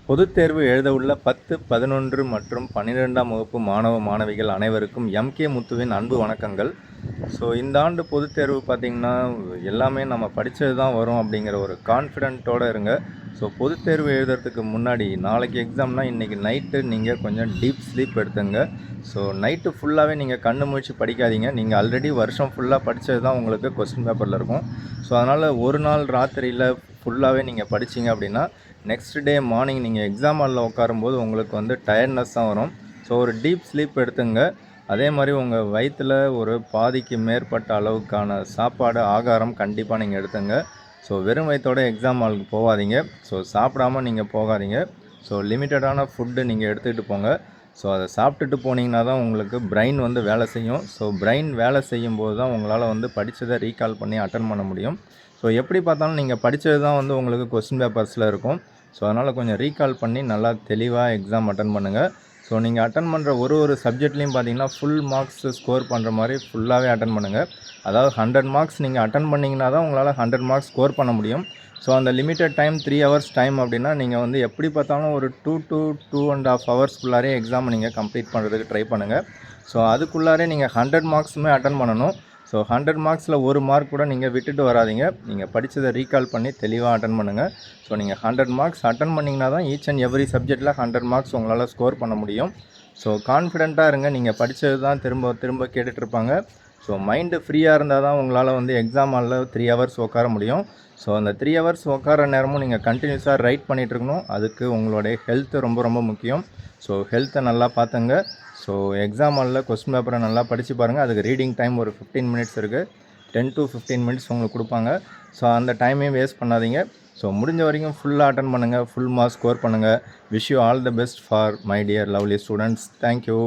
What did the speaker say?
பொதுத் தேர்வு எழுதவுள்ள 10, 11 மற்றும் 12ஆம் வகுப்பு மாணவ மாணவிகள் அனைவருக்கும் எம்கே முத்துவின் அன்பு வணக்கங்கள். இந்த ஆண்டு பொதுத் தேர்வு பார்த்திங்கன்னா எல்லாமே நம்ம படித்தது தான் வரும் அப்படிங்கிற ஒரு கான்ஃபிடென்ட்டோடு இருங்க. பொதுத் தேர்வு எழுதுறதுக்கு முன்னாடி நாளைக்கு எக்ஸாம்னால் இன்றைக்கி நைட்டு நீங்கள் கொஞ்சம் டீப் ஸ்லீப் எடுத்துங்க. நைட்டு ஃபுல்லாகவே நீங்கள் கண்ணு முழிச்சு படிக்காதீங்க. நீங்கள் ஆல்ரெடி வருஷம் ஃபுல்லாக படித்தது தான் உங்களுக்கு கொஸ்டின் பேப்பரில் இருக்கும். அதனால் ஒரு நாள் ராத்திரியில் ஃபுல்லாகவே நீங்கள் படிச்சிங்க அப்படின்னா நெக்ஸ்ட் டே மார்னிங் நீங்கள் எக்ஸாம் ஹாலில் உட்காரும்போது உங்களுக்கு வந்து டயர்ட்னஸ் தான் வரும். ஒரு டீப் ஸ்லீப் எடுத்துங்க. அதே மாதிரி உங்கள் வயிற்றில் ஒரு பாதிக்கு மேற்பட்ட அளவுக்கான சாப்பாடு ஆகாரம் கண்டிப்பாக நீங்கள் எடுத்துங்க. வெறும் வயிற்றோட எக்ஸாம் ஹாலுக்கு போகாதீங்க. சாப்பிடாமல் நீங்கள் போகாதீங்க. லிமிட்டடான ஃபுட்டு நீங்கள் எடுத்துகிட்டு போங்க. அதை சாப்பிட்டுட்டு போனீங்கன்னா தான் உங்களுக்கு பிரெயின் வந்து வேலை செய்யும். பிரெயின் வேலை செய்யும்போது தான் உங்களால் வந்து படித்ததை ரீகால் பண்ணி அட்டன் பண்ண முடியும். எப்படி பார்த்தாலும் நீங்கள் படித்தது தான் வந்து உங்களுக்கு கொஸ்டின் பேப்பர்ஸில் இருக்கும். அதனால் கொஞ்சம் ரீகால் பண்ணி நல்லா தெளிவாக எக்ஸாம் அட்டன் பண்ணுங்கள். நீங்கள் அட்டன் பண்ணுற ஒரு சப்ஜெக்ட்லேயும் பார்த்தீங்கன்னா ஃபுல் மார்க்ஸ் ஸ்கோர் பண்ணுற மாதிரி ஃபுல்லாகவே அட்டன் பண்ணுங்கள். அதாவது 100 மார்க்ஸ் நீங்கள் அட்டன் பண்ணிங்கன்னா தான் உங்களால் 100 மார்க்ஸ் ஸ்கோர் பண்ண முடியும். அந்த லிமிட்டட் டைம் 3 ஹவர்ஸ் டைம் அப்படின்னா நீங்கள் வந்து எப்படி பார்த்தாலும் ஒரு 2 to 2.5 ஹவர்ஸ்க்குள்ளாரே எக்ஸாமை நீங்கள் கம்ப்ளீட் பண்ணுறதுக்கு ட்ரை பண்ணுங்கள். அதுக்குள்ளாரே நீங்கள் 100 மார்க்ஸுமே அட்டன் பண்ணணும். 100 மார்க்ஸில் ஒரு மார்க் கூட நீங்கள் விட்டுட்டு வராதிங்க. நீங்கள் படித்ததை ரீகால் பண்ணி தெளிவாக அட்டன் பண்ணுங்கள். நீங்கள் 100 மார்க்ஸ் அட்டன் பண்ணிங்கன்னா தான் ஈச் அண்ட் எவ்ரி சப்ஜெக்டில் 100 மார்க்ஸ் உங்களால் ஸ்கோர் பண்ண முடியும். கான்ஃபிடெண்ட்டாக இருங்க. நீங்கள் படித்தது தான் திரும்ப திரும்ப கேட்டுட்ருப்பாங்க. மைண்டு ஃப்ரீயாக இருந்தால் தான் உங்களால் வந்து எக்ஸாம் ஹாலில் 3 ஹவர்ஸ் உட்கார முடியும். அந்த 3 ஹவர்ஸ் உட்கார நேரமும் நீங்கள் கண்டினியூஸாக ரைட் பண்ணிகிட்ருக்கணும். அதுக்கு உங்களுடைய ஹெல்த்து ரொம்ப ரொம்ப முக்கியம். ஹெல்த்தை நல்லா பார்த்துங்க. எக்ஸாம் ஹாலில் கொஸ்டின் பேப்பரை நல்லா படித்து பாருங்கள். அதுக்கு ரீடிங் டைம் ஒரு 15 மினிட்ஸ் இருக்குது. 10 to 15 மினிட்ஸ் உங்களுக்கு கொடுப்பாங்க. அந்த டைமையும் வேஸ்ட் பண்ணாதீங்க. முடிஞ்ச வரைக்கும் ஃபுல்லாக அட்டன் பண்ணுங்கள். ஃபுல் மார்க்ஸ் ஸ்கோர் பண்ணுங்கள். Wish you all the best for my dear lovely students. Thank you.